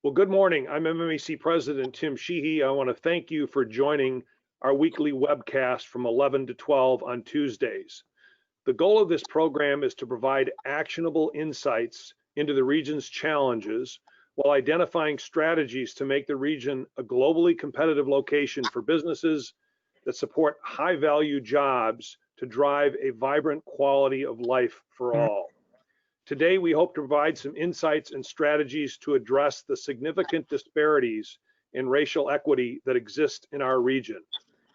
Well, good morning. I'm MMAC President Tim Sheehy. I want to thank you for joining our weekly webcast from 11 to 12 on Tuesdays. The goal of this program is to provide actionable insights into the region's challenges while identifying strategies to make the region a globally competitive location for businesses that support high-value jobs to drive a vibrant quality of life for all. Today, we hope to provide some insights and strategies to address the significant disparities in racial equity that exist in our region.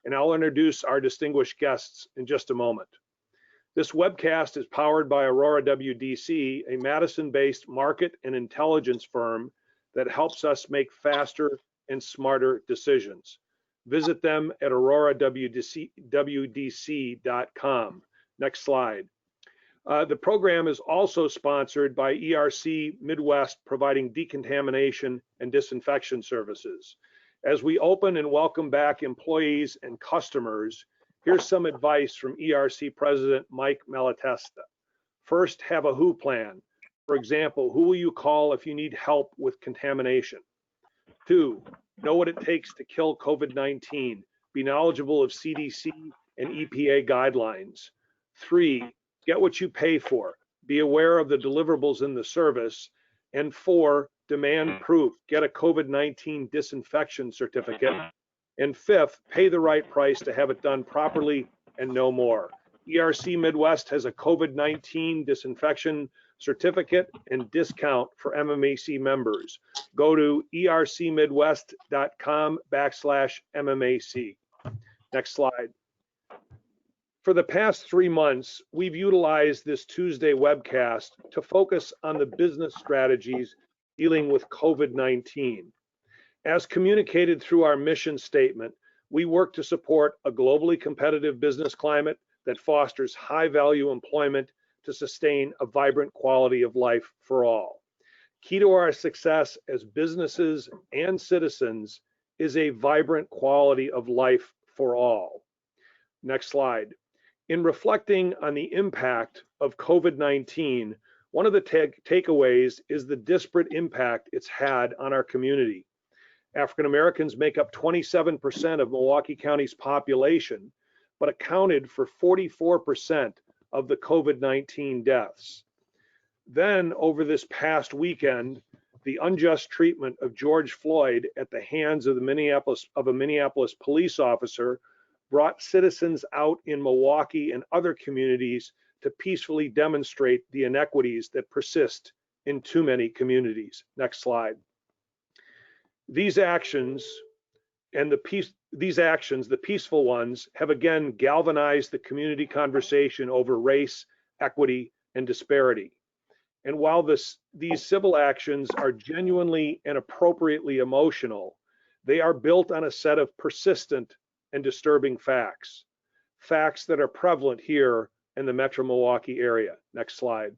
And I'll introduce our distinguished guests in just a moment. This webcast is powered by Aurora WDC, a Madison-based market and intelligence firm that helps us make faster and smarter decisions. Visit them at aurorawdc.com. Next slide. The program is also sponsored by ERC Midwest, providing decontamination and disinfection services. As we open and welcome back employees and customers, here's some advice from ERC President Mike Malatesta. First, have a who plan. For example, who will you call if you need help with contamination? 2, know what it takes to kill COVID-19. Be knowledgeable of CDC and EPA guidelines. 3, get what you pay for. Be aware of the deliverables in the service. And 4, demand proof. Get a COVID-19 disinfection certificate. And 5th, pay the right price to have it done properly and no more. ERC Midwest has a COVID-19 disinfection certificate and discount for MMAC members. Go to ercmidwest.com/MMAC. Next slide. For the past 3 months, we've utilized this Tuesday webcast to focus on the business strategies dealing with COVID-19. As communicated through our mission statement, we work to support a globally competitive business climate that fosters high-value employment to sustain a vibrant quality of life for all. Key to our success as businesses and citizens is a vibrant quality of life for all. Next slide. In reflecting on the impact of COVID-19, one of the takeaways is the disparate impact it's had on our community. African Americans make up 27% of Milwaukee County's population, but accounted for 44% of the COVID-19 deaths. Then, over this past weekend, the unjust treatment of George Floyd at the hands of a Minneapolis police officer brought citizens out in Milwaukee and other communities to peacefully demonstrate the inequities that persist in too many communities. Next slide. These actions, the peaceful ones, have again galvanized the community conversation over race, equity, and disparity. And while these civil actions are genuinely and appropriately emotional, they are built on a set of persistent and disturbing facts that are prevalent here in the Metro Milwaukee area. Next slide.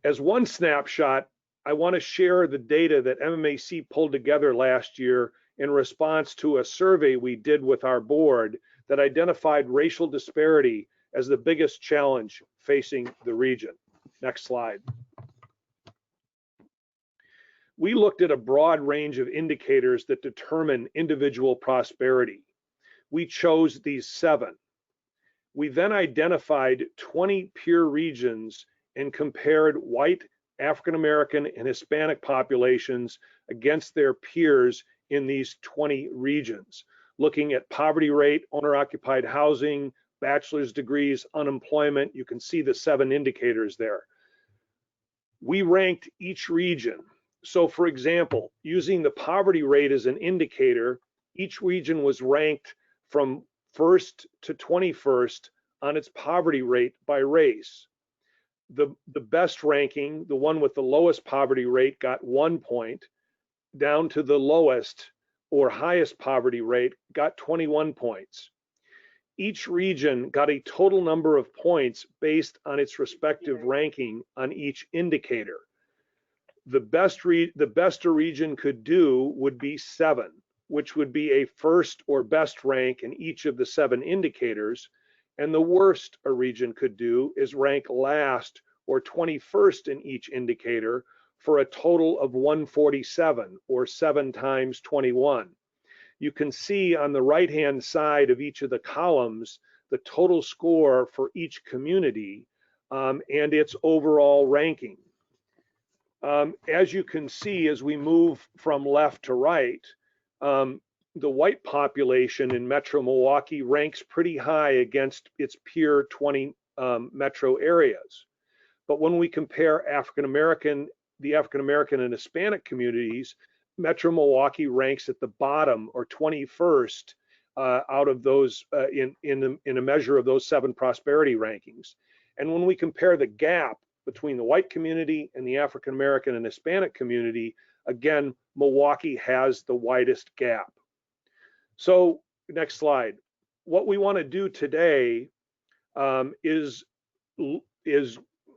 As one snapshot, I want to share the data that MMAC pulled together last year in response to a survey we did with our board that identified racial disparity as the biggest challenge facing the region. Next slide. We looked at a broad range of indicators that determine individual prosperity. We chose these 7. We then identified 20 peer regions and compared white, African American, and Hispanic populations against their peers in these 20 regions, looking at poverty rate, owner-occupied housing, bachelor's degrees, unemployment. You can see the 7 indicators there. We ranked each region. So for example, using the poverty rate as an indicator, each region was ranked from 1st to 21st on its poverty rate by race. The best ranking, the one with the lowest poverty rate, got 1 point, down to the lowest or highest poverty rate got 21 points. Each region got a total number of points based on its respective ranking on each indicator. The best a region could do would be 7, which would be a first or best rank in each of the 7 indicators, and the worst a region could do is rank last or 21st in each indicator, for a total of 147, or 7 times 21. You can see on the right-hand side of each of the columns the total score for each community and its overall ranking. As you can see, as we move from left to right, the white population in Metro Milwaukee ranks pretty high against its peer 20 metro areas. But when we compare the African American and Hispanic communities, Metro Milwaukee ranks at the bottom, or 21st, out of those in a measure of those 7 prosperity rankings. And when we compare the gap between the white community and the African American and Hispanic community, again, Milwaukee has the widest gap. So next slide. What we want to do today is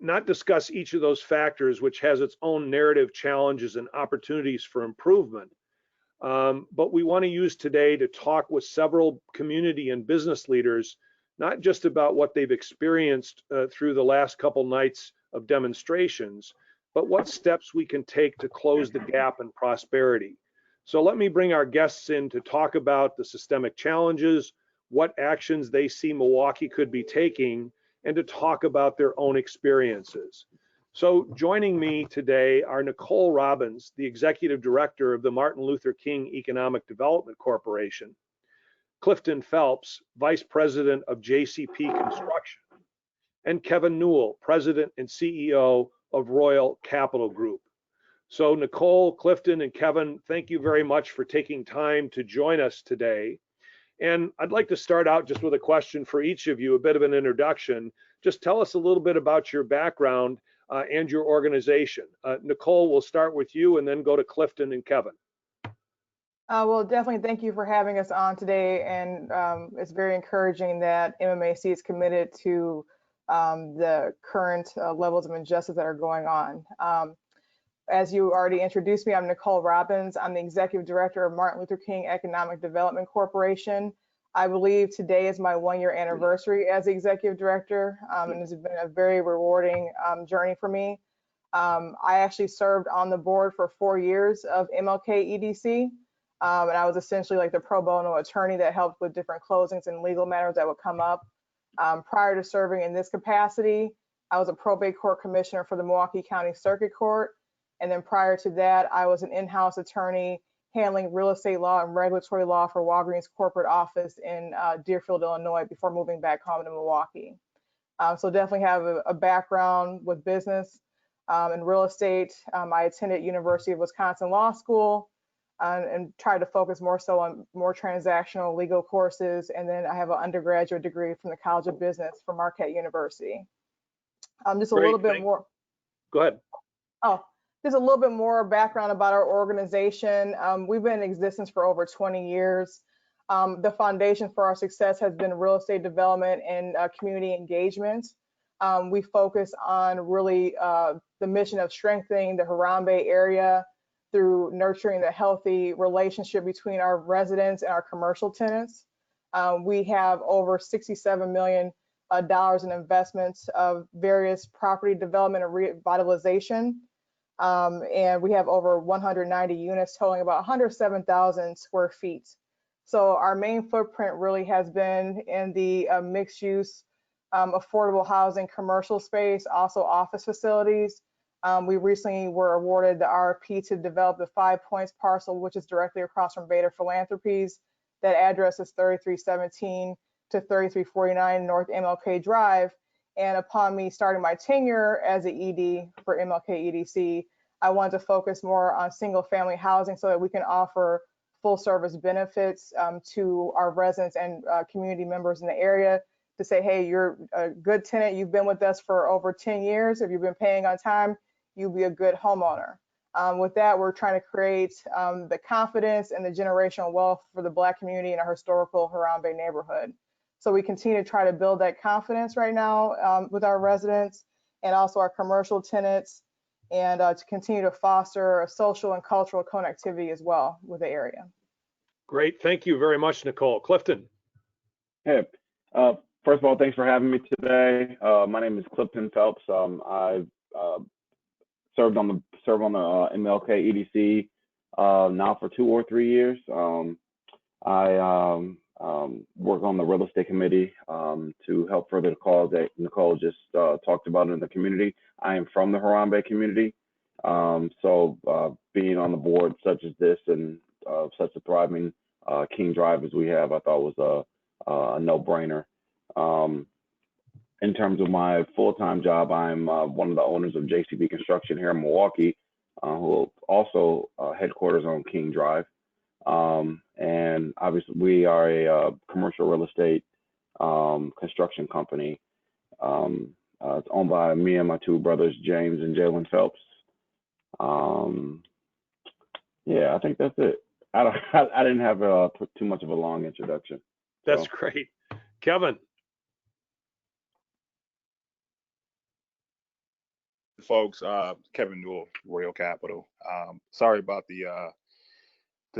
not discuss each of those factors, which has its own narrative challenges and opportunities for improvement. But we want to use today to talk with several community and business leaders, not just about what they've experienced through the last couple nights of demonstrations, but what steps we can take to close the gap in prosperity. So let me bring our guests in to talk about the systemic challenges, what actions they see Milwaukee could be taking, and to talk about their own experiences. So joining me today are Nicole Robbins, the Executive Director of the Martin Luther King Economic Development Corporation, Clifton Phelps, Vice President of JCP Construction, and Kevin Newell, President and CEO of Royal Capital Group. So Nicole, Clifton, and Kevin, thank you very much for taking time to join us today. And I'd like to start out just with a question for each of you, a bit of an introduction. Just tell us a little bit about your background and your organization. Nicole, we'll start with you and then go to Clifton and Kevin. Well, definitely thank you for having us on today. And it's very encouraging that MMAC is committed to the current levels of injustice that are going on. As you already introduced me, I'm Nicole Robbins. I'm the Executive Director of Martin Luther King Economic Development Corporation. I believe today is my 1-year anniversary as the Executive Director, and it's been a very rewarding journey for me. I actually served on the board for 4 years of MLK EDC, and I was essentially like the pro bono attorney that helped with different closings and legal matters that would come up. Prior to serving in this capacity, I was a probate court commissioner for the Milwaukee County Circuit Court. And then prior to that, I was an in-house attorney handling real estate law and regulatory law for Walgreens corporate office in Deerfield, Illinois, before moving back home to Milwaukee. So definitely have a background with business and real estate. I attended University of Wisconsin Law School and tried to focus more so on more transactional legal courses. And then I have an undergraduate degree from the College of Business from Marquette University. Just a little bit more. Go ahead. Oh. Just a little bit more background about our organization. We've been in existence for over 20 years. The foundation for our success has been real estate development and community engagement. We focus on really the mission of strengthening the Harambe area through nurturing the healthy relationship between our residents and our commercial tenants. We have over $67 million in investments of various property development and revitalization. And we have over 190 units totaling about 107,000 square feet. So our main footprint really has been in the mixed use, affordable housing, commercial space, also office facilities. We recently were awarded the RFP to develop the 5 Points parcel, which is directly across from Bader Philanthropies. That address is 3317 to 3349 North MLK Drive. And upon me starting my tenure as an ED for MLK EDC, I wanted to focus more on single family housing so that we can offer full service benefits to our residents and community members in the area to say, hey, you're a good tenant. You've been with us for over 10 years. If you've been paying on time, you'll be a good homeowner. With that, we're trying to create the confidence and the generational wealth for the Black community in our historical Harambe neighborhood. So we continue to try to build that confidence right now with our residents and also our commercial tenants, and to continue to foster a social and cultural connectivity as well with the area. Great, thank you very much, Nicole. Clifton. Hey, first of all, thanks for having me today. My name is Clifton Phelps. I've served on the MLK EDC now for 2 or 3 years. I work on the real estate committee to help further the cause that Nicole just talked about in the community. I am from the Harambe community, so being on the board such as this and such a thriving King Drive as we have, I thought was a no-brainer. In terms of my full-time job, I'm one of the owners of JCB Construction here in Milwaukee, who also headquarters on King Drive. And obviously we are a commercial real estate construction company. It's owned by me and my 2 brothers, James and Jalen Phelps. Yeah, I think that's it. I didn't have too much of a long introduction. That's great. Kevin. Folks, Kevin Newell, Royal Capital. Sorry about the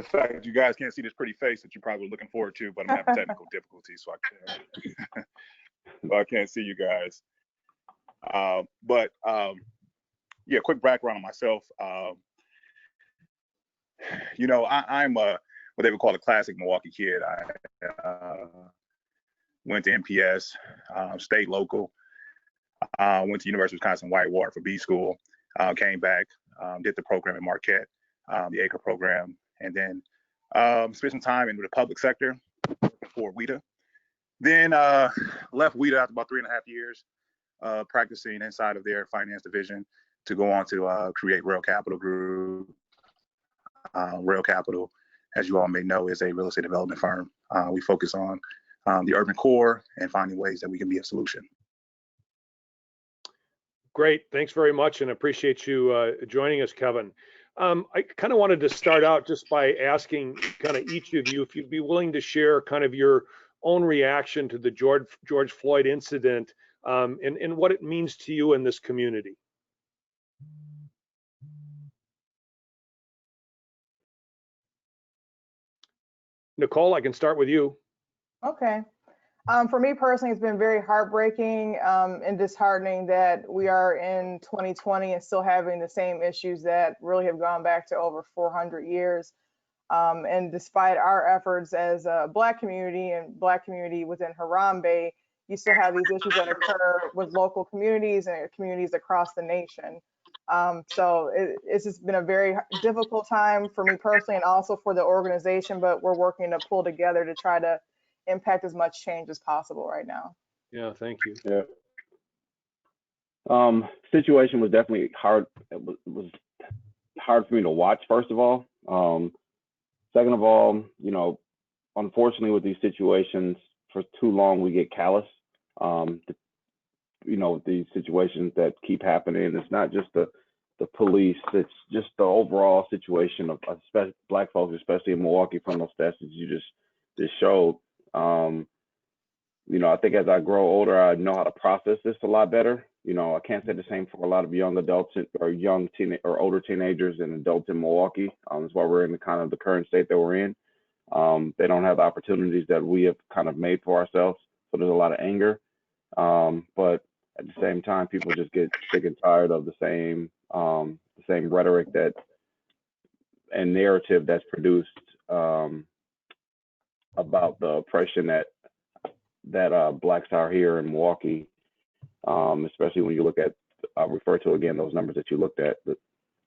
fact that you guys can't see this pretty face that you're probably looking forward to, but I'm having technical difficulties, so I can't see you guys. Yeah, quick background on myself. You know, I'm what they would call a classic Milwaukee kid. I went to MPS, stayed local. Went to University of Wisconsin Whitewater for B school. Came back, did the program at Marquette, the ACRE program, and then spent some time in the public sector for WIDA. Then left WIDA after about 3.5 years, practicing inside of their finance division to go on to create Royal Capital Group. Royal Capital, as you all may know, is a real estate development firm. We focus on the urban core and finding ways that we can be a solution. Great, thanks very much, and appreciate you joining us, Kevin. I kind of wanted to start out just by asking kind of each of you if you'd be willing to share kind of your own reaction to the George Floyd incident and what it means to you in this community. Nicole, I can start with you. Okay. For me personally, it's been very heartbreaking and disheartening that we are in 2020 and still having the same issues that really have gone back to over 400 years. And despite our efforts as a Black community and Black community within Harambe, you still have these issues that occur with local communities and communities across the nation. So it's just been a very difficult time for me personally and also for the organization, but we're working to pull together to try to impact as much change as possible right now. Yeah, thank you. Yeah. Situation was definitely hard. It was hard for me to watch, first of all. Second of all, you know, unfortunately with these situations, for too long we get callous. You know, these situations that keep happening, it's not just the police, it's just the overall situation of Black folks, especially in Milwaukee, from those stats that you just showed. You know, I think as I grow older, I know how to process this a lot better. You know, I can't say the same for a lot of young adults or young or older teenagers and adults in Milwaukee. That's why we're in the kind of the current state that we're in. They don't have the opportunities that we have kind of made for ourselves. So there's a lot of anger. But at the same time, people just get sick and tired of the same rhetoric that and narrative that's produced about the oppression that Blacks are here in Milwaukee, especially when you look at, I'll refer to again those numbers that you looked at,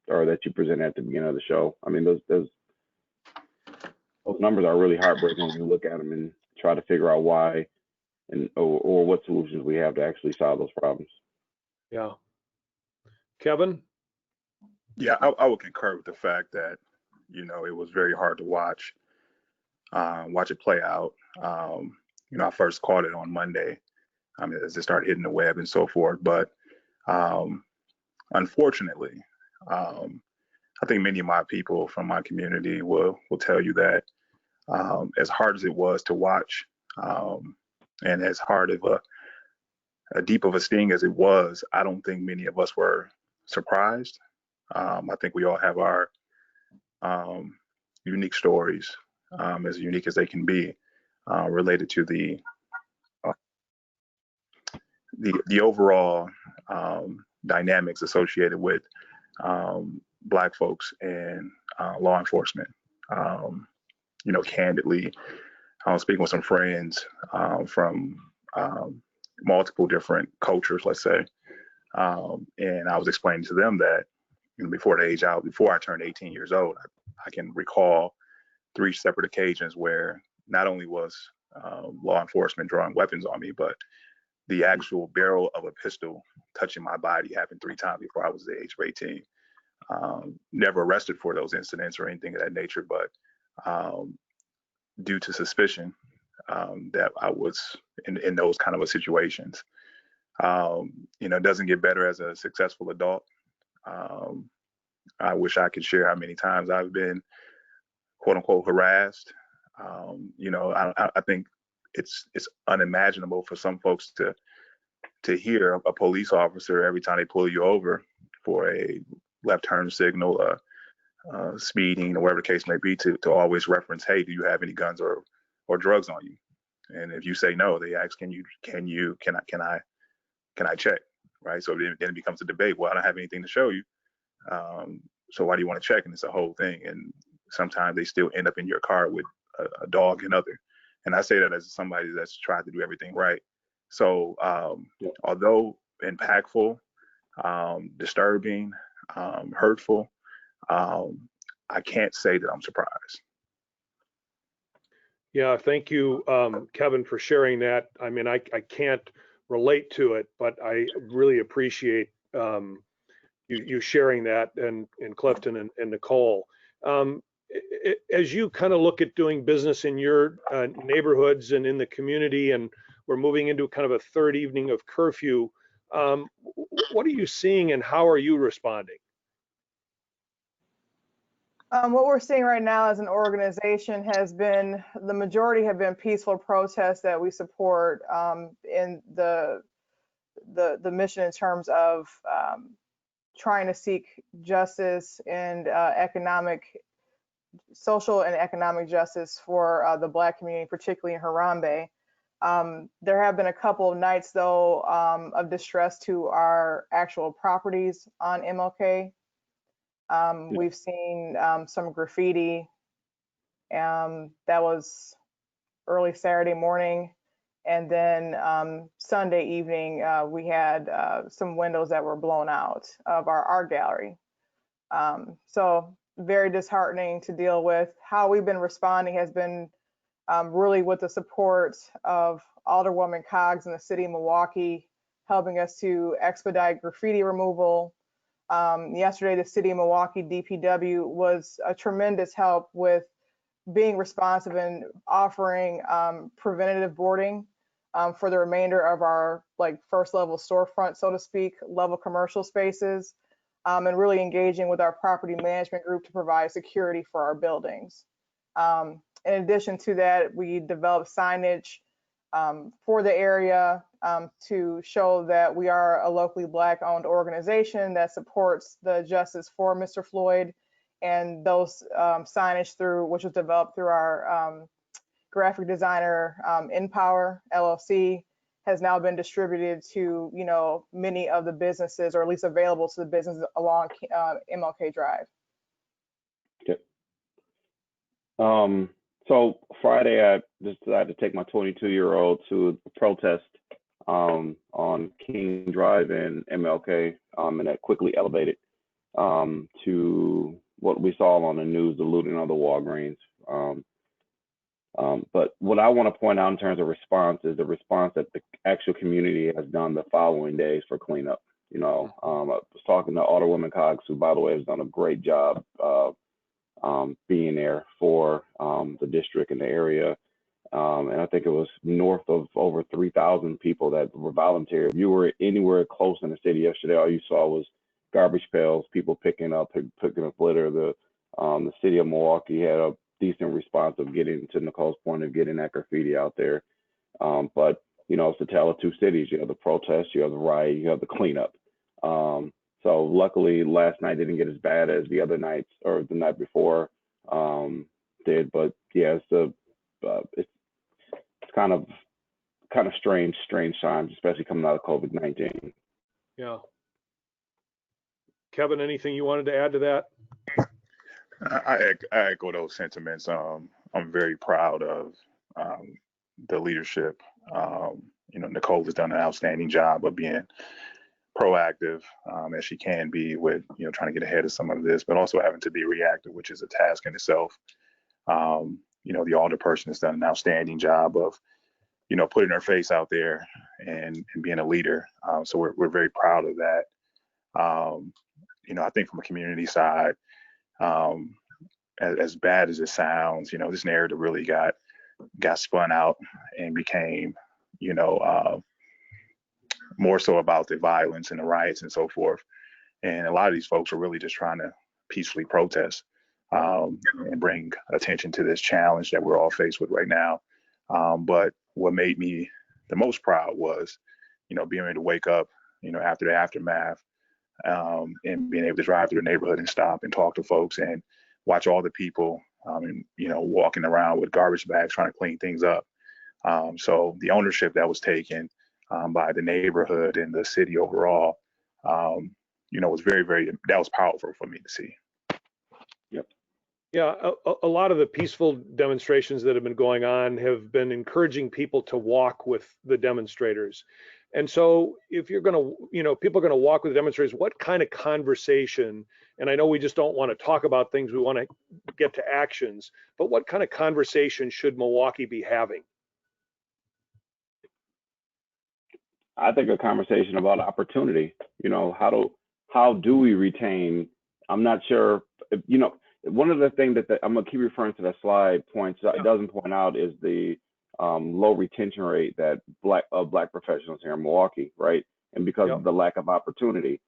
or that you presented at the beginning of the show. I mean, those numbers are really heartbreaking when you look at them and try to figure out why or what solutions we have to actually solve those problems. Yeah. Kevin? Yeah, I would concur with the fact that, you know, it was very hard to watch it play out. You know, I first caught it on Monday as it started hitting the web and so forth. But unfortunately, I think many of my people from my community will tell you that as hard as it was to watch and as hard of a deep of a sting as it was, I don't think many of us were surprised. I think we all have our unique stories, as unique as they can be, related to the overall dynamics associated with Black folks in law enforcement. Candidly, I was speaking with some friends from multiple different cultures, let's say, and I was explaining to them that before I turned 18 years old, I can recall 3 separate occasions where not only was law enforcement drawing weapons on me, but the actual barrel of a pistol touching my body happened 3 times before I was the age of 18. Never arrested for those incidents or anything of that nature, but due to suspicion that I was in those kind of situations. It doesn't get better as a successful adult. I wish I could share how many times I've been quote unquote harassed. I think it's unimaginable for some folks to hear a police officer every time they pull you over for a left turn signal, speeding, or whatever the case may be, to always reference, hey, do you have any guns or drugs on you? And if you say no, they ask, can I check? Right. So then it becomes a debate. Well, I don't have anything to show you. So why do you want to check? And it's a whole thing. And sometimes they still end up in your car with a dog and other. And I say that as somebody that's tried to do everything right. So although impactful, disturbing, hurtful, I can't say that I'm surprised. Yeah, thank you, Kevin, for sharing that. I mean, I can't relate to it, but I really appreciate you sharing that, and Clifton and Nicole. As you kind of look at doing business in your neighborhoods and in the community, and we're moving into kind of a third evening of curfew, what are you seeing and how are you responding? What we're seeing right now as an organization has been, the majority have been peaceful protests that we support in the mission in terms of trying to seek justice and social and economic justice for the Black community, particularly in Harambe. There have been a couple of nights, though, of distress to our actual properties on MLK. We've seen some graffiti. That was early Saturday morning. And then Sunday evening, we had some windows that were blown out of our art gallery. So very disheartening to deal with. How we've been responding has been really with the support of Alderwoman Coggs in the city of Milwaukee, helping us to expedite graffiti removal. Yesterday, the city of Milwaukee DPW was a tremendous help with being responsive and offering preventative boarding for the remainder of our first level storefront, so to speak, level commercial spaces, and really engaging with our property management group to provide security for our buildings. In addition to that, we developed signage for the area to show that we are a locally Black owned organization that supports the justice for Mr. Floyd, and those signage which was developed through our graphic designer InPower LLC has now been distributed to many of the businesses, or at least available to the businesses along MLK Drive. Okay. So Friday, I decided to take my 22-year-old to a protest on King Drive in MLK, and that quickly elevated to what we saw on the news, the looting of the Walgreens. But what I want to point out in terms of response is the response that the actual community has done the following days for cleanup. I was talking to Alderwoman Coggs, who, by the way, has done a great job being there for the district and the area. And I think it was north of over 3,000 people that were volunteer. If you were anywhere close in the city yesterday, all you saw was garbage pails, people picking up litter. The city of Milwaukee had a decent response of getting, to Nicole's point, of getting that graffiti out there. But it's the tale of two cities. You have the protest, you have the riot, you have the cleanup. So luckily last night didn't get as bad as the other nights or the night before did. But yeah, it's kind of strange times, especially coming out of COVID-19. Yeah. Kevin, anything you wanted to add to that? I echo those sentiments. I'm very proud of the leadership. Nicole has done an outstanding job of being proactive as she can be with, trying to get ahead of some of this, but also having to be reactive, which is a task in itself. The alder person has done an outstanding job of, putting her face out there and being a leader. So we're very proud of that. I think from a community side, as bad as it sounds, this narrative really got spun out and became, more so about the violence and the riots and so forth. And a lot of these folks are really just trying to peacefully protest and bring attention to this challenge that we're all faced with right now. But what made me the most proud was, being able to wake up, after the aftermath and being able to drive through the neighborhood and stop and talk to folks and watch all the people, walking around with garbage bags trying to clean things up. So the ownership that was taken by the neighborhood and the city overall, was very, that was powerful for me to see. Yep. Yeah, a lot of the peaceful demonstrations that have been going on have been encouraging people to walk with the demonstrators. And so if you're going to, people are going to walk with the demonstrators, what kind of conversation, and I know we just don't want to talk about things, we want to get to actions, but what kind of conversation should Milwaukee be having? I think a conversation about opportunity, how do we retain, I'm not sure, one of the things that I'm gonna keep referring to that slide doesn't point out is the low retention rate that black professionals here in Milwaukee, right? And because of the lack of opportunity,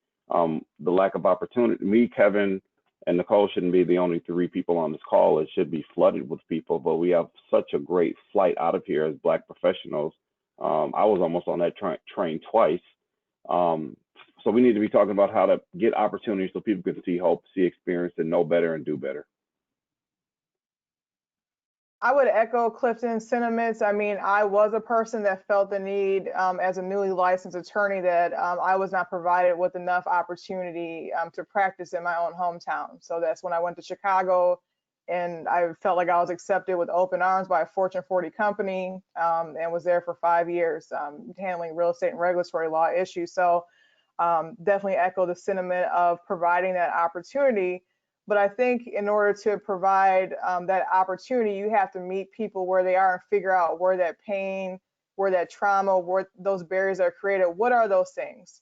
me, Kevin, and Nicole shouldn't be the only 3 people on this call. It should be flooded with people, but we have such a great flight out of here as black professionals. I was almost on that train twice. So we need to be talking about how to get opportunities so people can see hope, see experience, and know better and do better. I would echo Clifton's sentiments. I mean, I was a person that felt the need as a newly licensed attorney that I was not provided with enough opportunity to practice in my own hometown. So that's when I went to Chicago, and I felt like I was accepted with open arms by a Fortune 40 company and was there for 5 years handling real estate and regulatory law issues. So definitely echo the sentiment of providing that opportunity. But I think in order to provide that opportunity, you have to meet people where they are and figure out where that pain, where that trauma, where those barriers are created. What are those things?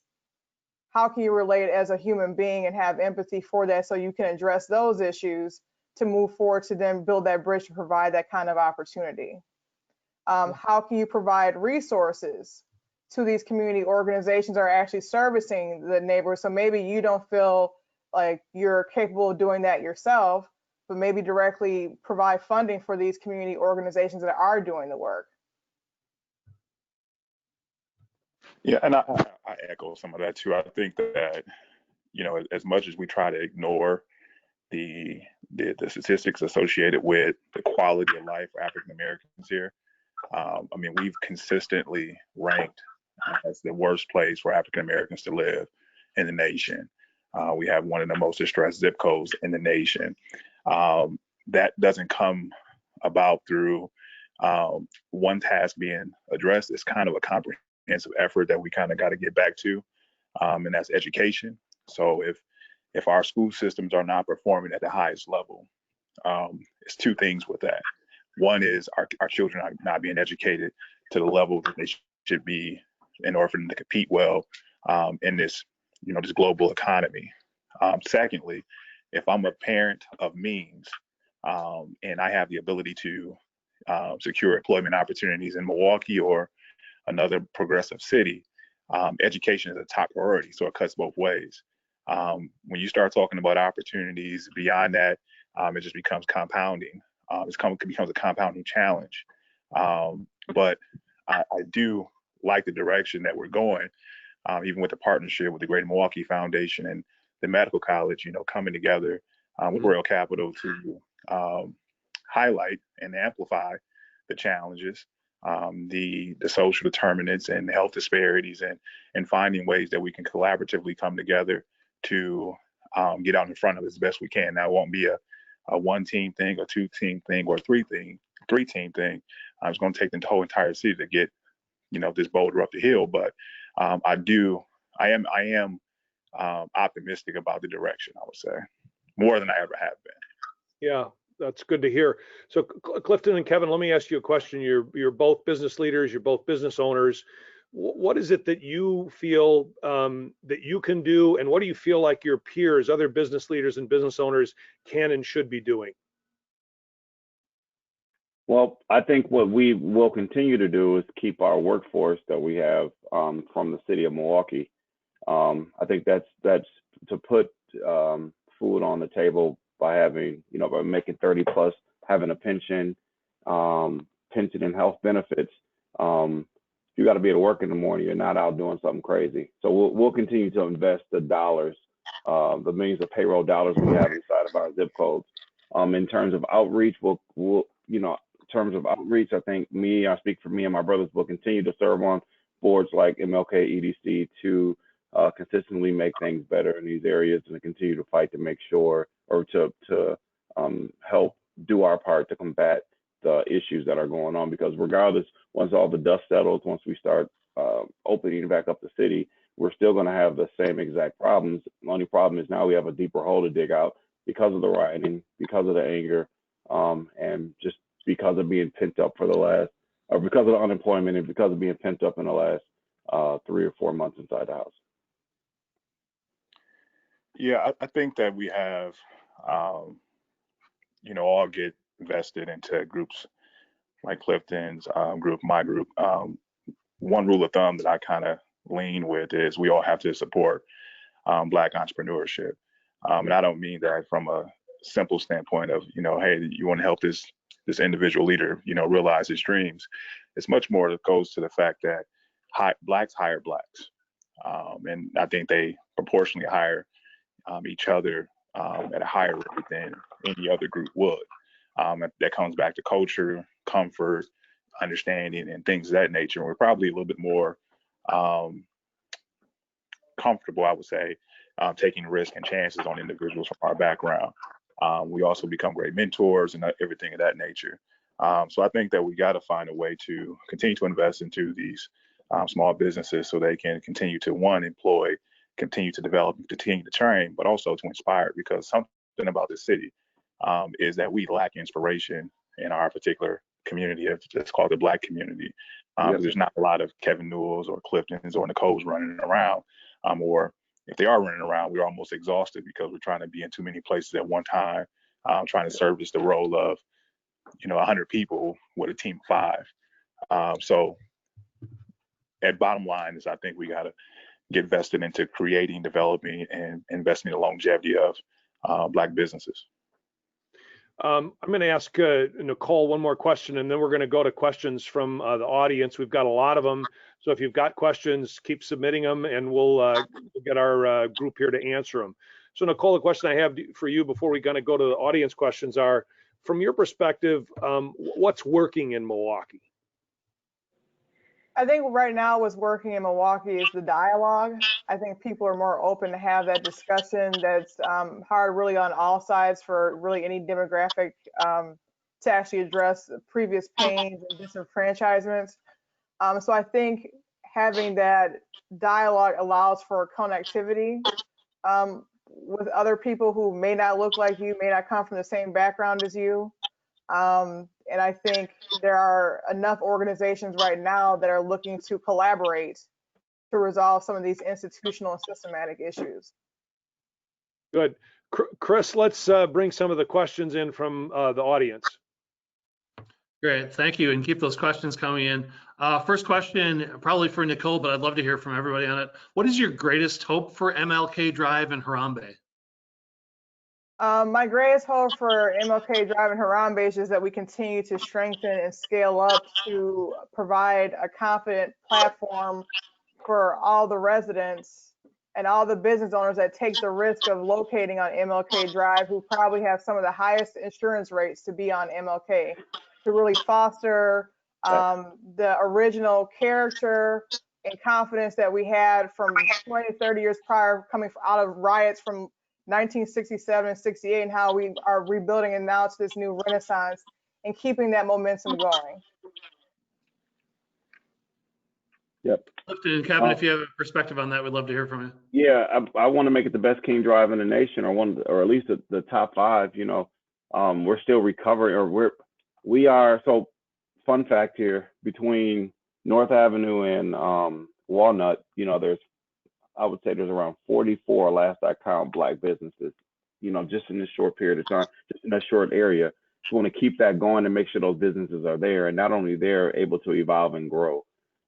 How can you relate as a human being and have empathy for that so you can address those issues to move forward to then build that bridge to provide that kind of opportunity? How can you provide resources to these community organizations that are actually servicing the neighborhood? So maybe you don't feel like you're capable of doing that yourself, but maybe directly provide funding for these community organizations that are doing the work. Yeah, and I echo some of that too. I think that, as much as we try to ignore the statistics associated with the quality of life for African Americans here, we've consistently ranked as the worst place for African Americans to live in the nation. We have one of the most distressed zip codes in the nation. That doesn't come about through one task being addressed. It's kind of a comprehensive effort that we kind of got to get back to, and that's education. So if our school systems are not performing at the highest level, it's 2 things with that. One is our children are not being educated to the level that they should be in order for them to compete well in this this global economy. Secondly, if I'm a parent of means and I have the ability to secure employment opportunities in Milwaukee or another progressive city, education is a top priority. So it cuts both ways. When you start talking about opportunities beyond that, it just becomes compounding. It becomes a compounding challenge. But I do like the direction that we're going. Even with the partnership with the Greater Milwaukee Foundation and the medical college, coming together with Royal Capital to highlight and amplify the challenges, the social determinants and health disparities, and finding ways that we can collaboratively come together to get out in front of it as best we can. Now, it won't be a one-team thing, a two-team thing, or a three-team thing. It's going to take the whole entire city to get, this boulder up the hill. But I am optimistic about the direction, I would say, more than I ever have been. Yeah, that's good to hear. So Clifton and Kevin, let me ask you a question. You're both business leaders, you're both business owners. What is it that you feel that you can do, and what do you feel like your peers, other business leaders and business owners, can and should be doing? Well, I think what we will continue to do is keep our workforce that we have from the city of Milwaukee. I think that's to put food on the table by having, by making 30 plus, having a pension and health benefits. You got to be able to work in the morning. You're not out doing something crazy. So we'll continue to invest the dollars, the millions of payroll dollars we have inside of our zip codes. In terms of outreach, I think I speak for me and my brothers, will continue to serve on boards like MLK EDC to consistently make things better in these areas, and to continue to fight to make sure, or to help do our part to combat the issues that are going on. Because regardless, once all the dust settles, once we start opening back up the city, we're still going to have the same exact problems. The only problem is now we have a deeper hole to dig out because of the rioting, because of the anger, and just because of being pent up because of the unemployment, and because of being pent up in the last 3 or 4 months inside the house. Yeah, I think that we have, all get invested into groups like Clifton's group, my group. One rule of thumb that I kind of lean with is we all have to support Black entrepreneurship. And I don't mean that from a simple standpoint of, hey, you want to help this individual leader, realize his dreams. It's much more that goes to the fact that Blacks hire Blacks. And I think they proportionally hire each other at a higher rate than any other group would. That comes back to culture, comfort, understanding, and things of that nature. And we're probably a little bit more comfortable, I would say, taking risks and chances on individuals from our background. We also become great mentors and everything of that nature. So I think that we got to find a way to continue to invest into these small businesses so they can continue to, one, employ, continue to develop, continue to train, but also to inspire. Because something about this city is that we lack inspiration in our particular community. It's called the Black community. There's not a lot of Kevin Newells or Cliftons or Nicoles running around, or if they are running around, we're almost exhausted because we're trying to be in too many places at one time, trying to service the role of, 100 people with a team of 5. So at bottom line is I think we got to get vested into creating, developing, and investing in the longevity of Black businesses. I'm going to ask Nicole one more question, and then we're going to go to questions from the audience. We've got a lot of them. So if you've got questions, keep submitting them, and we'll get our group here to answer them. So Nicole, the question I have for you before we kind of go to the audience questions are, from your perspective, what's working in Milwaukee? I think right now what's working in Milwaukee is the dialogue. I think people are more open to have that discussion that's hard really on all sides for really any demographic to actually address previous pains and disenfranchisements. So I think having that dialogue allows for connectivity with other people who may not look like you, may not come from the same background as you. And I think there are enough organizations right now that are looking to collaborate to resolve some of these institutional and systematic issues. Good. Chris, let's bring some of the questions in from the audience. Great, thank you, and keep those questions coming in. First question, probably for Nicole, but I'd love to hear from everybody on it. What is your greatest hope for MLK Drive and Harambe? My greatest hope for MLK Drive and Harambe is that we continue to strengthen and scale up to provide a confident platform for all the residents and all the business owners that take the risk of locating on MLK Drive, who probably have some of the highest insurance rates to be on MLK, to really foster the original character and confidence that we had from 20, 30 years prior, coming out of riots from 1967 and 68 and how we are rebuilding it now to this new renaissance and keeping that momentum going. Yep. Clifton and Kevin, if you have a perspective on that, we'd love to hear from you. Yeah, I want to make it the best King Drive in the nation, or at least the top 5. You know, we're still recovering, or we are. So, fun fact here: between North Avenue and Walnut, you know, I would say there's around 44, last I count, Black businesses. You know, just in this short period of time, just in that short area. So, we want to keep that going and make sure those businesses are there, and not only they're able to evolve and grow.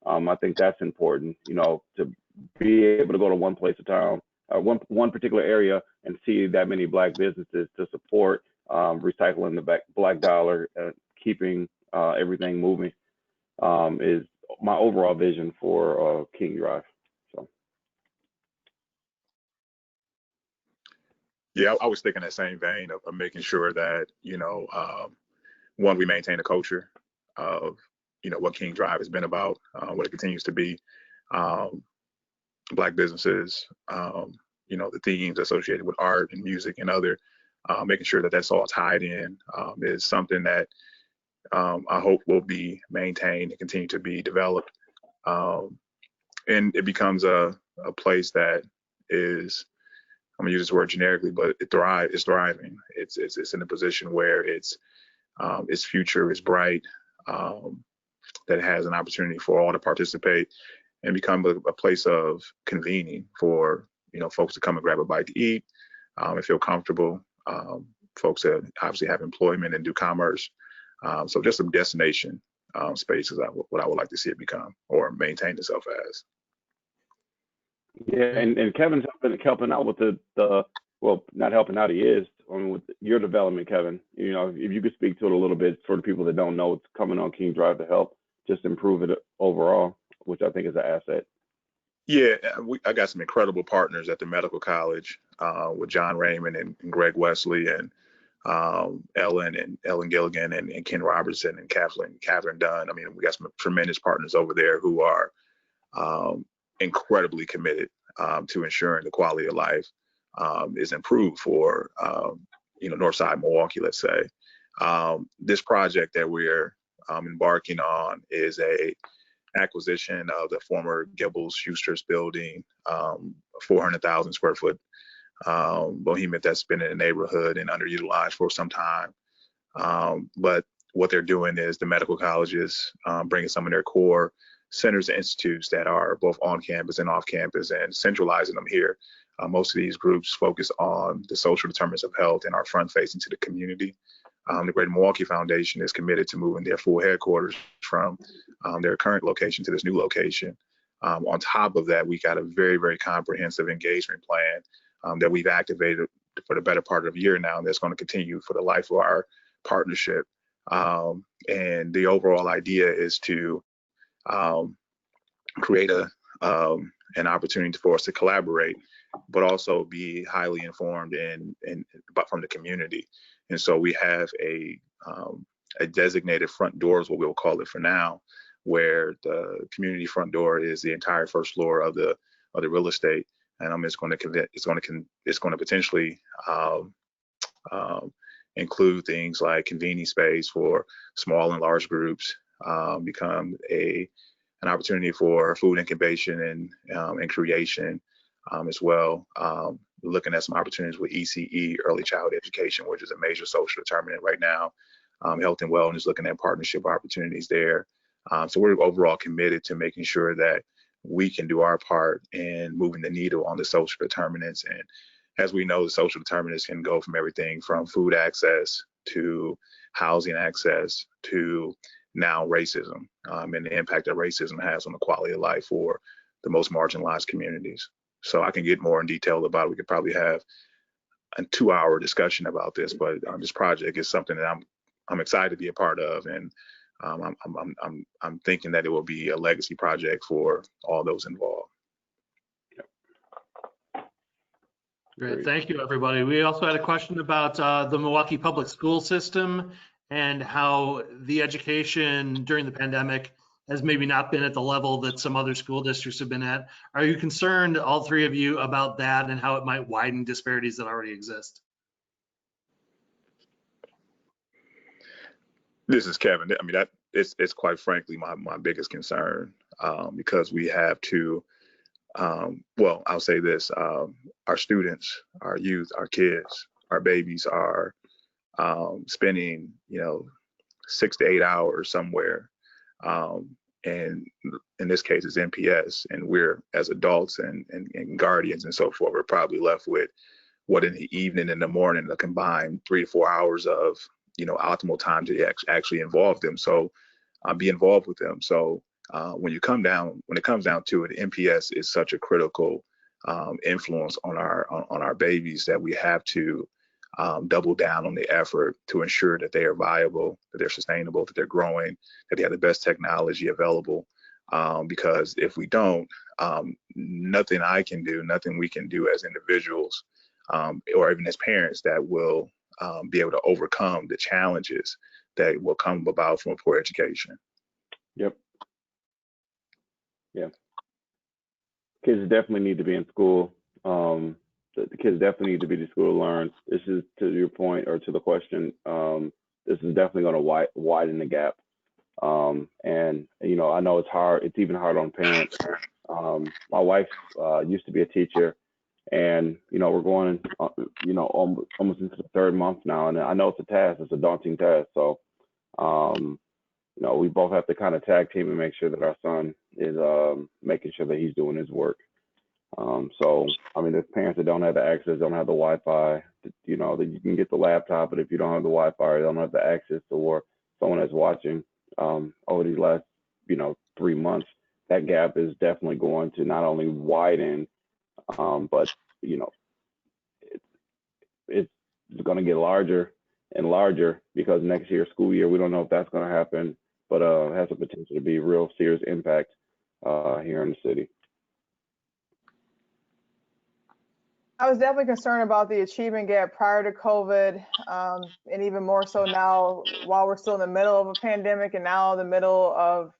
I think that's important, you know, to be able to go to one place of town, one particular area, and see that many Black businesses to support recycling the Black dollar, keeping everything moving, is my overall vision for King Drive. So. Yeah, I was thinking that same vein of making sure that, you know, one, we maintain a culture of, you know, what King Drive has been about, what it continues to be, Black businesses, you know, the themes associated with art and music and other, making sure that that's all tied in is something that I hope will be maintained and continue to be developed. And it becomes a place that is, I'm gonna use this word generically, but it's thriving. It's in a position where its future is bright. That has an opportunity for all to participate and become a place of convening for, you know, folks to come and grab a bite to eat and feel comfortable. Folks that obviously have employment and do commerce. So just a destination space is what I would like to see it become or maintain itself as. Yeah, and Kevin's helping out with the well, not helping out, he is with your development, Kevin. You know, if you could speak to it a little bit for the people that don't know what's coming on King Drive to help just improve it overall, which I think is an asset. Yeah, I got some incredible partners at the medical college with John Raymond and Greg Wesley and Ellen Gilligan and Ken Robertson and Catherine Dunn. I mean, we got some tremendous partners over there who are incredibly committed to ensuring the quality of life is improved for you know, Northside Milwaukee, let's say. This project that we're embarking on is a acquisition of the former Gibbles Schuster's building, 400,000 square foot Boheme that's been in the neighborhood and underutilized for some time. But what they're doing is the medical colleges bringing some of their core centers and institutes that are both on campus and off campus and centralizing them here. Most of these groups focus on the social determinants of health and are front facing to the community. The Greater Milwaukee Foundation is committed to moving their full headquarters from their current location to this new location. On top of that, we got a very, very comprehensive engagement plan that we've activated for the better part of a year now, and that's going to continue for the life of our partnership. And the overall idea is to create an opportunity for us to collaborate, but also be highly informed but from the community. And so we have a designated front door is what we'll call it for now, where the community front door is the entire first floor of the real estate, and it's going to potentially include things like convening space for small and large groups, become an opportunity for food incubation and creation as well. Looking at some opportunities with ECE, early childhood education, which is a major social determinant right now. Health and wellness, looking at partnership opportunities there. So we're overall committed to making sure that we can do our part in moving the needle on the social determinants. And as we know, the social determinants can go from everything from food access to housing access to now racism, and the impact that racism has on the quality of life for the most marginalized communities. So I can get more in detail about it. We could probably have a 2-hour discussion about this, but this project is something that I'm excited to be a part of, and I'm thinking that it will be a legacy project for all those involved. Great, thank you, everybody. We also had a question about the Milwaukee public school system and how the education during the pandemic has maybe not been at the level that some other school districts have been at. Are you concerned, all three of you, about that and how it might widen disparities that already exist? This is Kevin. I mean, it's quite frankly my biggest concern, because we have to, well, I'll say this, our students, our youth, our kids, our babies are spending, 6 to 8 hours somewhere. And in this case, it's MPS, and we're, as adults and guardians and so forth, we're probably left with what in the evening and the morning, the combined 3 to 4 hours of, optimal time to actually involve them. So be involved with them. So when it comes down to it, MPS is such a critical influence on our babies that we have to double down on the effort to ensure that they are viable, that they're sustainable, that they're growing, that they have the best technology available. Because if we don't, nothing I can do, nothing we can do as individuals, or even as parents, that will be able to overcome the challenges that will come about from a poor education. Yep. Yeah. Kids definitely need to be in school. The kids definitely need to be to school to learn. This is, to your point, or to the question, this is definitely going to widen the gap. And, I know it's hard. It's even hard on parents. My wife used to be a teacher, and, we're going, almost into the third month now. And I know it's a task. It's a daunting task. So, we both have to kind of tag team and make sure that our son is making sure that he's doing his work. So, I mean, there's parents that don't have the access, don't have the Wi-Fi, that you can get the laptop, but if you don't have the Wi-Fi, or don't have the access, or someone that's watching over these last, 3 months, that gap is definitely going to not only widen, but, it's going to get larger and larger, because next year, school year, we don't know if that's going to happen, but it has the potential to be a real serious impact here in the city. I was definitely concerned about the achievement gap prior to COVID, and even more so now, while we're still in the middle of a pandemic, and now in the middle of,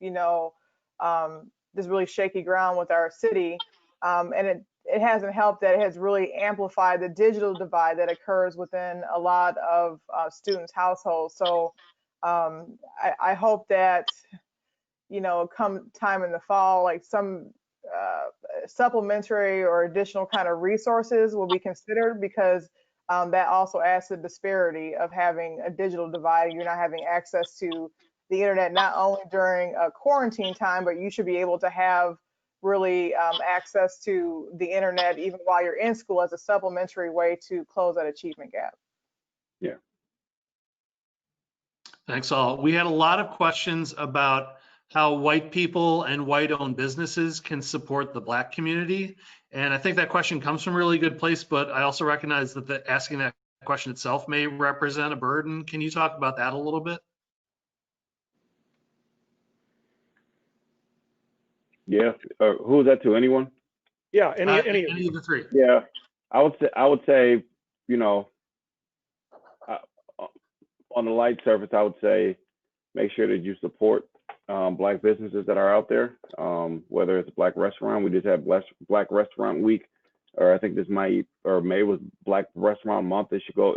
this really shaky ground with our city. And it hasn't helped that it has really amplified the digital divide that occurs within a lot of students' households. So I hope that, come time in the fall, like some supplementary or additional kind of resources will be considered, because that also adds to the disparity of having a digital divide. You're not having access to the internet, not only during quarantine time, but you should be able to have really access to the internet even while you're in school, as a supplementary way to close that achievement gap. Yeah. Thanks all. We had a lot of questions about how white people and white-owned businesses can support the Black community. And I think that question comes from a really good place, but I also recognize that asking that question itself may represent a burden. Can you talk about that a little bit? Yeah. Who is that to? Anyone? Yeah, any of the three. Yeah, I would say, on the light surface, I would say make sure that you support Black businesses that are out there, whether it's a Black restaurant. We just had Black Restaurant Week, or I think this May was Black Restaurant Month. It should go,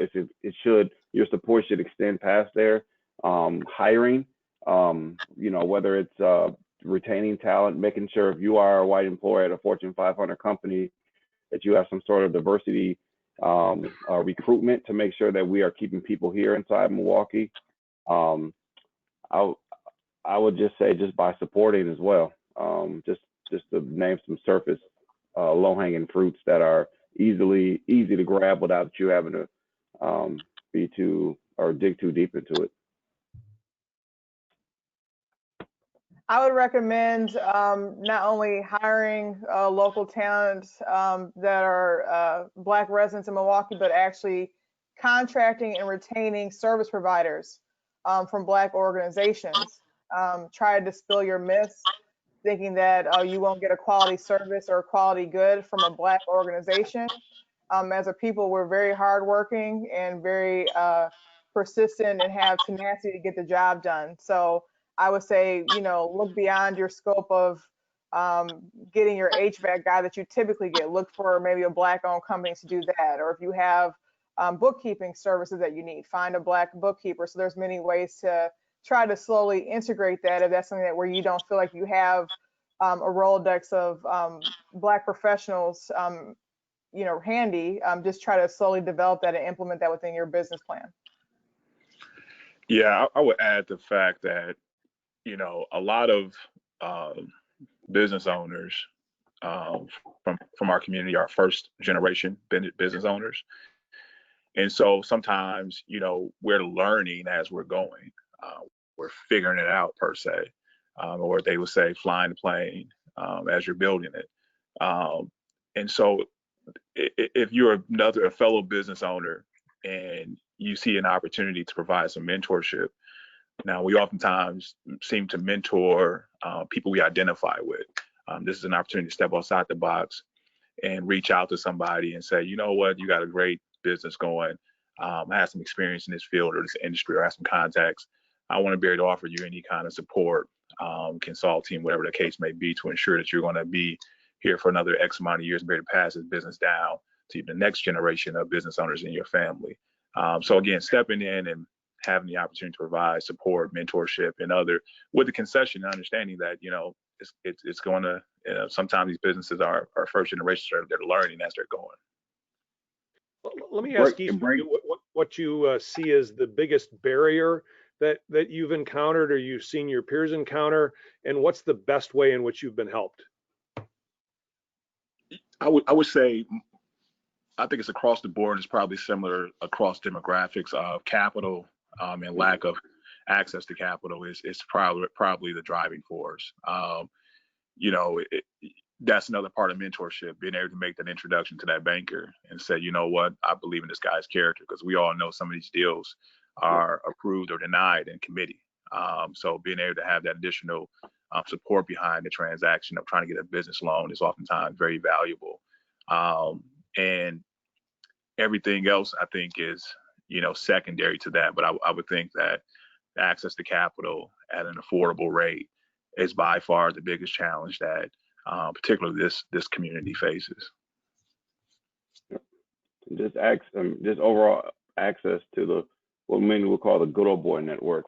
your support should extend past there. Hiring, whether it's retaining talent, making sure if you are a white employee at a Fortune 500 company, that you have some sort of diversity recruitment to make sure that we are keeping people here inside Milwaukee. I would just say, just by supporting as well, just to name some surface low-hanging fruits that are easy to grab without you having to dig too deep into it. I would recommend not only hiring local talent that are Black residents in Milwaukee, but actually contracting and retaining service providers from Black organizations. Try to dispel your myths, thinking that you won't get a quality service or a quality good from a Black organization. As a people, we're very hardworking and very persistent and have tenacity to get the job done. So I would say, look beyond your scope of getting your HVAC guy that you typically get. Look for maybe a Black-owned company to do that. Or if you have bookkeeping services that you need, find a Black bookkeeper. So there's many ways to try to slowly integrate that if that's something that where you don't feel like you have a Rolodex of Black professionals, handy. Just try to slowly develop that and implement that within your business plan. Yeah, I would add the fact that, a lot of business owners from our community are first generation business owners. And so sometimes, we're learning as we're going. We're figuring it out per se, or they would say flying the plane as you're building it. And so if you're a fellow business owner and you see an opportunity to provide some mentorship, now we oftentimes seem to mentor people we identify with. This is an opportunity to step outside the box and reach out to somebody and say, you know what, you got a great business going. I have some experience in this field or this industry, or I have some contacts. I want to be able to offer you any kind of support, consulting, whatever the case may be, to ensure that you're going to be here for another X amount of years and be able to pass this business down to the next generation of business owners in your family. So again, stepping in and having the opportunity to provide support, mentorship, and other, with the concession and understanding that, it's going to, sometimes these businesses are first generation, they're learning as they're going. Let me ask each of you what you see as the biggest barrier that you've encountered or you've seen your peers encounter, and what's the best way in which you've been helped? I would say, I think it's across the board. It's probably similar across demographics of capital and lack of access to capital is probably the driving force. That's another part of mentorship, being able to make that introduction to that banker and say, you know what, I believe in this guy's character, because we all know some of these deals are approved or denied in committee. So being able to have that additional support behind the transaction of trying to get a business loan is oftentimes very valuable. And everything else, I think, is, secondary to that. But I would think that access to capital at an affordable rate is by far the biggest challenge that particularly this community faces. Just overall access to what many would call the Good Ole Boy Network.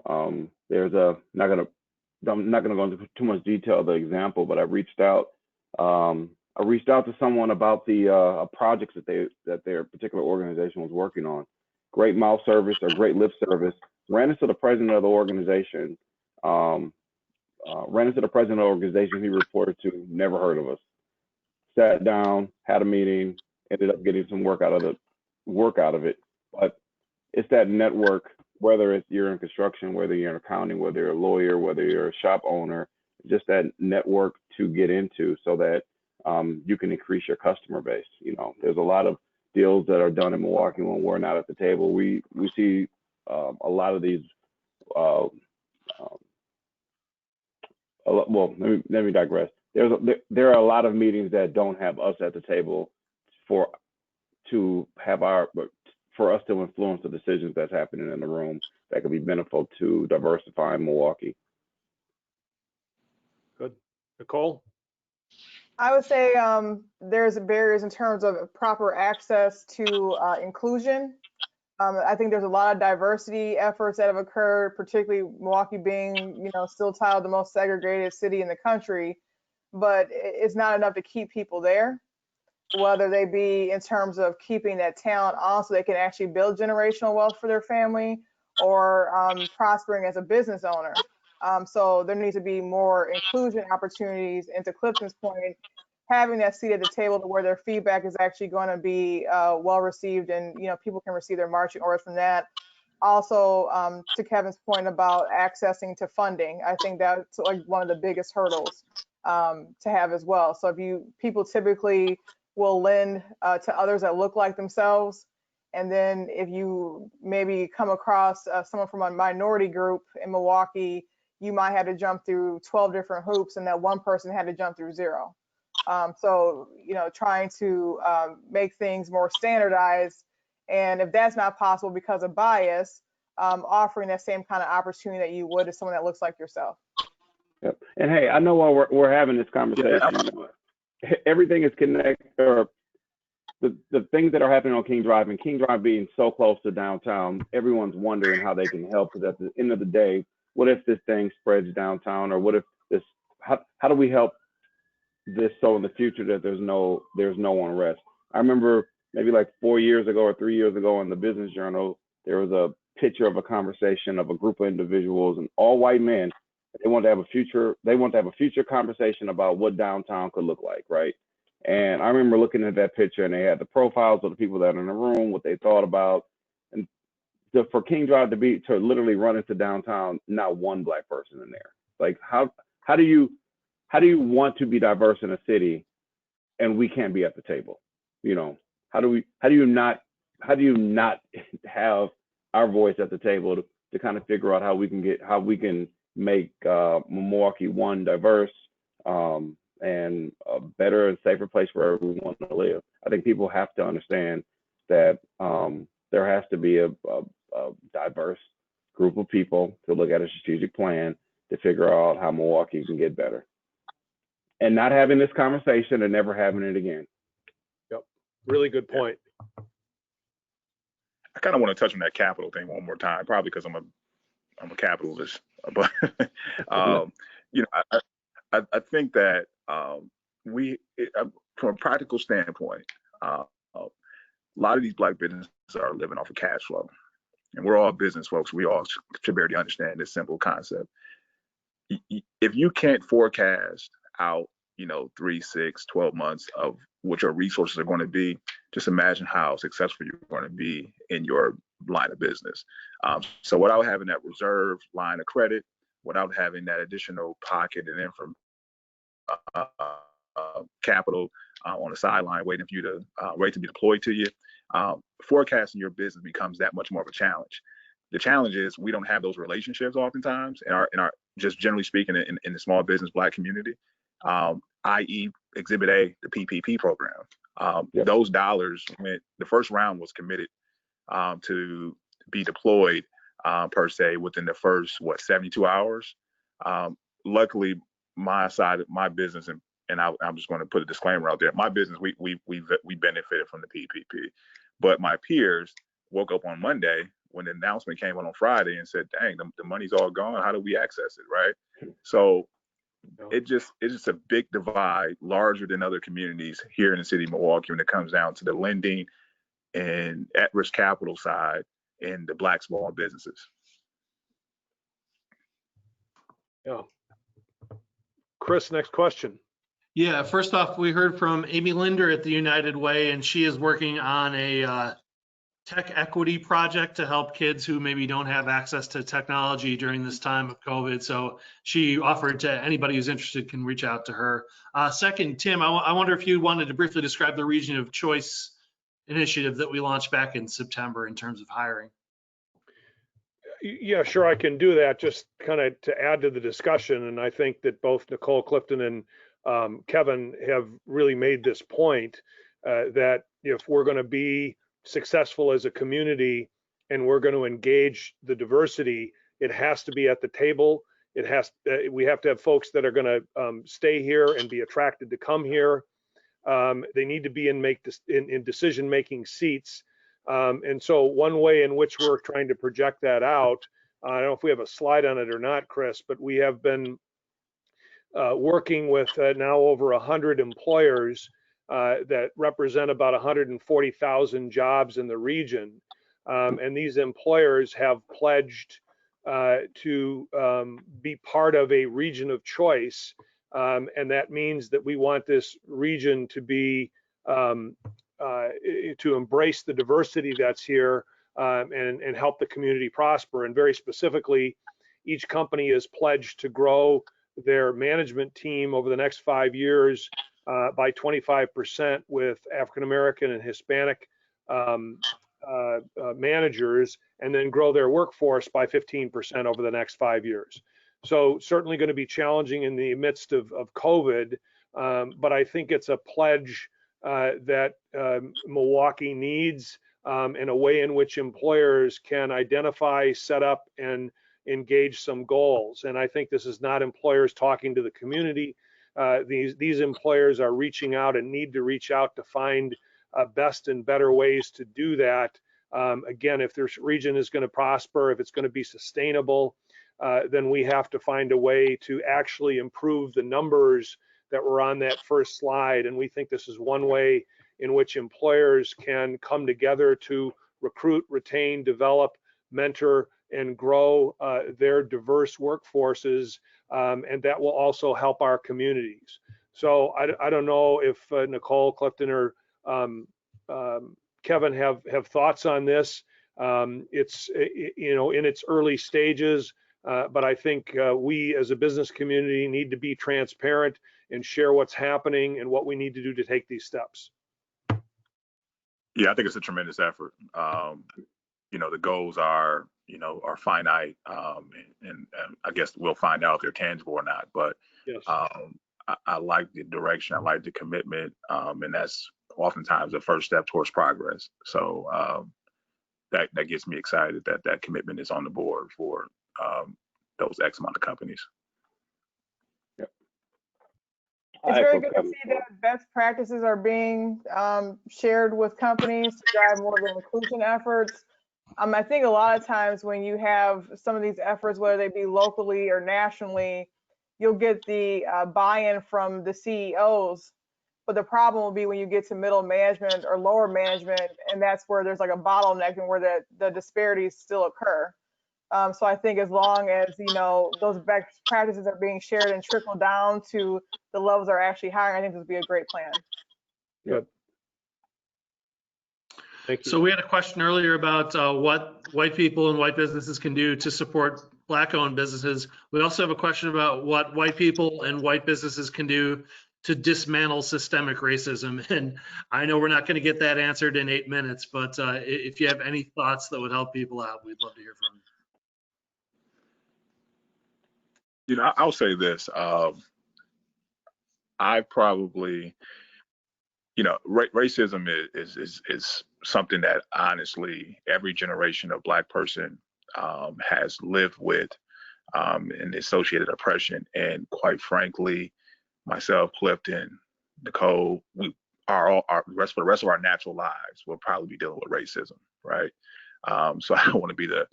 I'm not gonna go into too much detail of the example, but I reached out to someone about the projects that their particular organization was working on. Great mouth service or great lip service. Ran into the president of the organization. He reported to, never heard of us. Sat down, had a meeting, ended up getting some work out of it. But it's that network, whether you're in construction, whether you're in accounting, whether you're a lawyer, whether you're a shop owner, just that network to get into so that you can increase your customer base. There's a lot of deals that are done in Milwaukee when we're not at the table. We see a lot of these. Well, let me digress. There are a lot of meetings that don't have us at the table for us to influence the decisions that's happening in the room that could be beneficial to diversifying Milwaukee. Good. Nicole? I would say there's barriers in terms of proper access to inclusion. I think there's a lot of diversity efforts that have occurred, particularly Milwaukee being, still titled the most segregated city in the country, but it's not enough to keep people there, whether they be in terms of keeping that talent on so they can actually build generational wealth for their family, or prospering as a business owner. So there needs to be more inclusion opportunities, and to Clifton's point, having that seat at the table to where their feedback is actually going to be well received, and people can receive their marching orders from that. Also, to Kevin's point about accessing to funding, I think that's like one of the biggest hurdles to have as well. So people typically will lend to others that look like themselves, and then if you maybe come across someone from a minority group in Milwaukee, you might have to jump through 12 different hoops, and that one person had to jump through 0. So, trying to make things more standardized. And if that's not possible because of bias, offering that same kind of opportunity that you would to someone that looks like yourself. Yep. And hey, I know while we're having this conversation, everything is connected. Or the things that are happening on King Drive, and King Drive being so close to downtown, everyone's wondering how they can help. Because at the end of the day, what if this thing spreads downtown, or what if this? How do we help this so in the future that there's no unrest? I remember maybe like 4 years ago or 3 years ago in the Business Journal, there was a picture of a conversation of a group of individuals, and all white men. They want to have a future conversation about what downtown could look like, right? And I remember looking at that picture, and they had the profiles of the people that are in the room, what they thought about, and for King Drive to literally run into downtown, not one black person in there. Like how do you want to be diverse in a city, and we can't be at the table? You know, how do you not have our voice at the table to kind of figure out how we can make Milwaukee, one, diverse, and a better and safer place for everyone to live. I think people have to understand that there has to be a diverse group of people to look at a strategic plan to figure out how Milwaukee can get better. And not having this conversation and never having it again. Yep, really good point. I kind of want to touch on that capital thing one more time, probably because I'm a capitalist, but you know, I think that from a practical standpoint, a lot of these black businesses are living off of cash flow, and we're all business folks. We all should barely understand this simple concept. If you can't forecast out, 3, 6, 12 months of what your resources are going to be, just imagine how successful you're going to be in your line of business. So without having that reserve line of credit, without having that additional pocket and capital on the sideline waiting for you to wait to be deployed to you, forecasting your business becomes that much more of a challenge. The challenge is we don't have those relationships oftentimes in our just generally speaking in the small business black community, i.e. Exhibit A, the PPP program. Yep. Those dollars the first round was committed to be deployed per se within the first 72 hours. Luckily, my business, and I'm just going to put a disclaimer out there. My business, we benefited from the PPP, but my peers woke up on Monday when the announcement came on Friday and said, "Dang, the money's all gone. How do we access it?" Right? So it's just a big divide, larger than other communities here in the city of Milwaukee when it comes down to the lending and at-risk capital side in the black small businesses. Yeah. Chris, next question. Yeah, first off, we heard from Amy Linder at the United Way, and she is working on a tech equity project to help kids who maybe don't have access to technology during this time of COVID. So she offered to anybody who's interested can reach out to her. Second, Tim, I wonder if you wanted to briefly describe the Region of Choice initiative that we launched back in September in terms of hiring. Yeah, sure, I can do that, just kind of to add to the discussion. And I think that both Nicole Clifton and Kevin have really made this point that if we're going to be successful as a community and we're going to engage the diversity, it has to be at the table. We have to have folks that are going to stay here and be attracted to come here. They need to be in decision-making seats. And so one way in which we're trying to project that out, I don't know if we have a slide on it or not, Chris, but we have been working with now over 100 employers that represent about 140,000 jobs in the region. And these employers have pledged to be part of a region of choice. And that means that we want this region to be to embrace the diversity that's here and help the community prosper. And very specifically, each company is pledged to grow their management team over the next 5 years by 25% with African American and Hispanic managers, and then grow their workforce by 15% over the next 5 years. So certainly going to be challenging in the midst of COVID, but I think it's a pledge that Milwaukee needs and a way in which employers can identify, set up, and engage some goals. And I think this is not employers talking to the community. These employers are reaching out and need to reach out to find best and better ways to do that. Again, if this region is going to prosper, if it's going to be sustainable, then we have to find a way to actually improve the numbers that were on that first slide. And we think this is one way in which employers can come together to recruit, retain, develop, mentor, and grow their diverse workforces. And that will also help our communities. So I don't know if Nicole, Clifton, or Kevin have thoughts on this. It's in its early stages, but I think we as a business community need to be transparent and share what's happening and what we need to do to take these steps. Yeah, I think it's a tremendous effort. The goals are finite, and I guess we'll find out if they're tangible or not. But yes. I like the direction, I like the commitment, and that's oftentimes the first step towards progress. So that gets me excited that commitment is on the board for those X amount of companies. It's very good to see that best practices are being shared with companies to drive more of the inclusion efforts. I think a lot of times when you have some of these efforts, whether they be locally or nationally, you'll get the buy-in from the CEOs. But the problem will be when you get to middle management or lower management, and that's where there's like a bottleneck and where the disparities still occur. So I think as long as, those best practices are being shared and trickle down to the levels that are actually hiring, I think this would be a great plan. Good. Thank you. So we had a question earlier about what white people and white businesses can do to support Black-owned businesses. We also have a question about what white people and white businesses can do to dismantle systemic racism. And I know we're not going to get that answered in 8 minutes, but if you have any thoughts that would help people out, we'd love to hear from you. I'll say this. I probably, racism is something that honestly every generation of Black person has lived with, and associated oppression. And quite frankly, myself, Clifton, Nicole, for the rest of our natural lives, we'll probably be dealing with racism, right? So I don't want to be the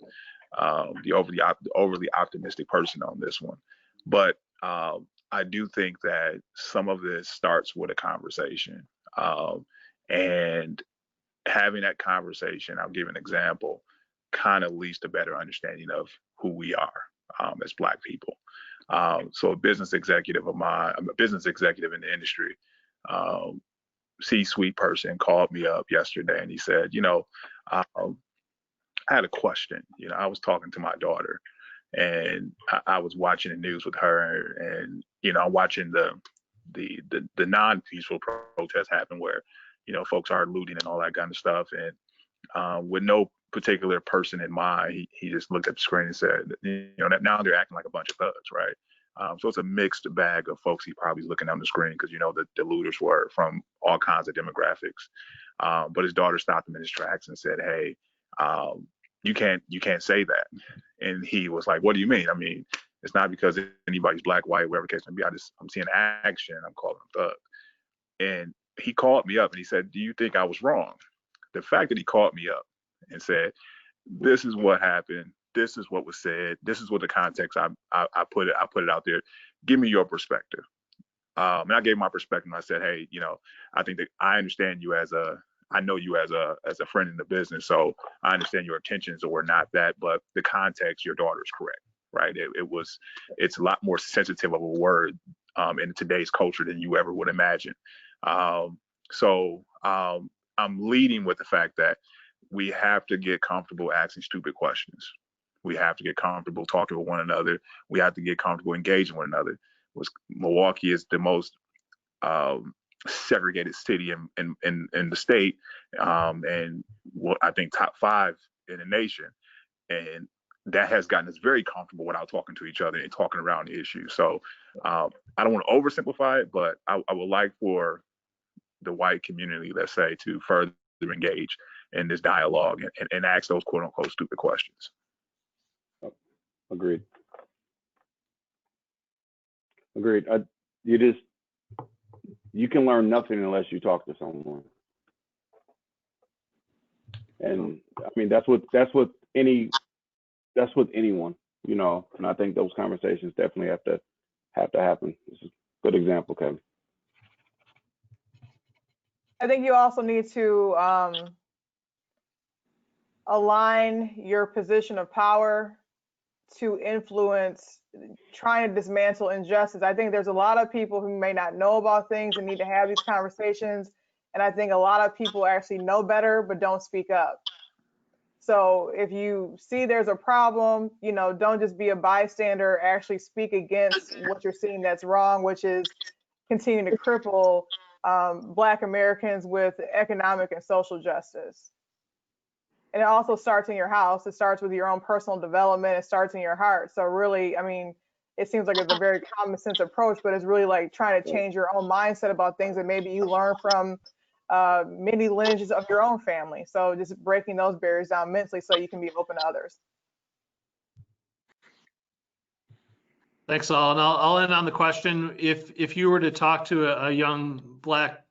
overly optimistic person on this one, but I do think that some of this starts with a conversation, and having that conversation, I'll give an example, kind of leads to better understanding of who we are as Black people. So a business executive of mine, I'm a business executive in the industry, C-suite person called me up yesterday and he said, I had a question. I was talking to my daughter and I was watching the news with her, and I'm watching the non-peaceful protests happen where folks are looting and all that kind of stuff, and with no particular person in mind, he just looked at the screen and said, that now they're acting like a bunch of thugs, right? So it's a mixed bag of folks he probably looking on the screen because the looters were from all kinds of demographics. But his daughter stopped him in his tracks and said, "Hey, you can't say that." And he was like, "What do you mean? I mean, it's not because anybody's Black, white, whatever the case may be. I'm seeing action. I'm calling them thug." And he called me up and he said, "Do you think I was wrong?" The fact that he called me up and said, "This is what happened. This is what was said. This is what the context I put it out there. Give me your perspective." And I gave my perspective. And I said, "Hey, I think that I understand you I know you as a friend in the business. So I understand your intentions were not that, but the context, your daughter is correct, right? It's a lot more sensitive of a word in today's culture than you ever would imagine." So I'm leading with the fact that we have to get comfortable asking stupid questions. We have to get comfortable talking with one another. We have to get comfortable engaging one another. Milwaukee is the most segregated city in the state, and I think top 5 in the nation. And that has gotten us very comfortable without talking to each other and talking around the issue. So I don't want to oversimplify it, but I would like for the white community, let's say, to further engage in this dialogue and ask those quote unquote stupid questions. Agreed. Agreed. You can learn nothing unless you talk to someone. And I mean, that's with anyone, you know, and I think those conversations definitely have to happen. This is a good example, Kevin. I think you also need to align your position of power to influence trying to dismantle injustice. I think there's a lot of people who may not know about things and need to have these conversations. And I think a lot of people actually know better, but don't speak up. So if you see there's a problem, you know, don't just be a bystander, actually speak against what you're seeing that's wrong, which is continuing to cripple Black Americans with economic and social justice. And it also starts in your house. It starts with your own personal development. It starts in your heart. So really, I mean, it seems like it's a very common sense approach, but it's really like trying to change your own mindset about things that maybe you learn from many lineages of your own family. So just breaking those barriers down mentally so you can be open to others. Thanks, all. And I'll end on the question. If you were to talk to a young Black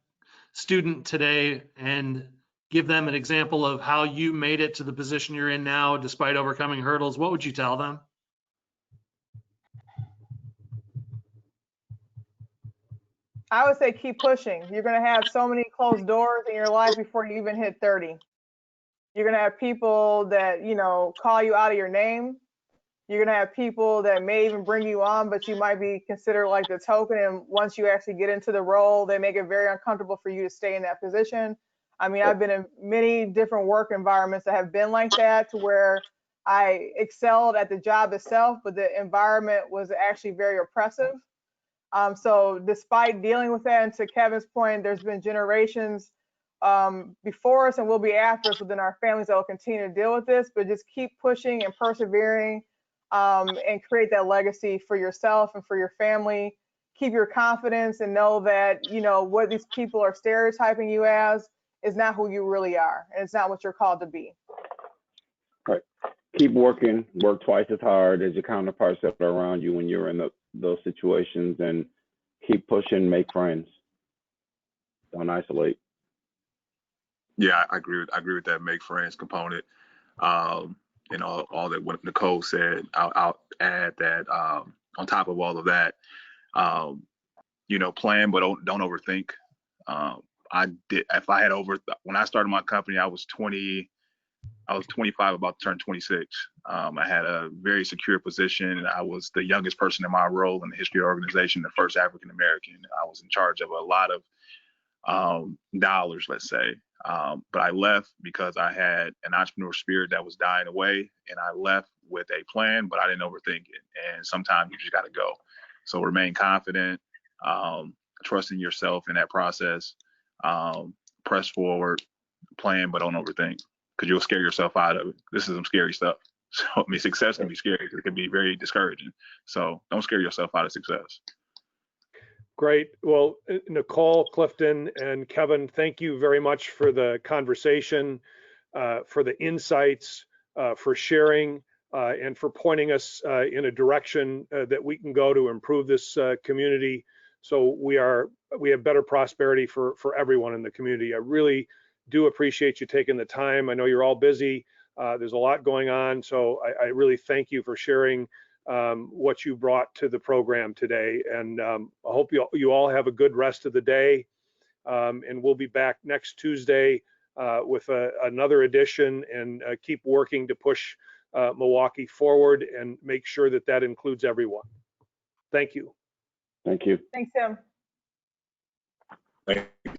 student today and give them an example of how you made it to the position you're in now, despite overcoming hurdles, what would you tell them? I would say keep pushing. You're going to have so many closed doors in your life before you even hit 30. You're going to have people that, you know, call you out of your name. You're going to have people that may even bring you on, but you might be considered like the token. And once you actually get into the role, they make it very uncomfortable for you to stay in that position. I mean, I've been in many different work environments that have been like that, to where I excelled at the job itself, but the environment was actually very oppressive. So despite dealing with that, and to Kevin's point, there's been generations before us and will be after us within our families that will continue to deal with this, but just keep pushing and persevering and create that legacy for yourself and for your family. Keep your confidence and know that, you know, what these people are stereotyping you as is not who you really are, and it's not what you're called to be. Right. Keep working, work twice as hard as your counterparts that are around you when you're in those situations, and keep pushing, make friends. Don't isolate. Yeah, I agree with that make friends component. You know, all that what Nicole said, I'll add that on top of all of that, you know, plan, but don't overthink. When I started my company, I was 25, about to turn 26. I had a very secure position. I was the youngest person in my role in the history of the organization, the first African American. I was in charge of a lot of dollars, let's say. But I left because I had an entrepreneur spirit that was dying away, and I left with a plan, but I didn't overthink it. And sometimes you just got to go. So remain confident, trust in yourself in that process, press forward, plan, but don't overthink, because you'll scare yourself out of it. This is some scary stuff. So, I mean, success can be scary. It can be very discouraging. So don't scare yourself out of success. Great. Well, Nicole, Clifton, and Kevin, thank you very much for the conversation, for the insights, for sharing, and for pointing us in a direction that we can go to improve this community, so we have better prosperity for everyone in the community. I really do appreciate you taking the time. I know you're all busy. There's a lot going on, so I really thank you for sharing what you brought to the program today. And I hope you all have a good rest of the day. And we'll be back next Tuesday with another edition, and keep working to push Milwaukee forward and make sure that includes everyone. Thank you. Thank you. Thanks, Tim. Thank you.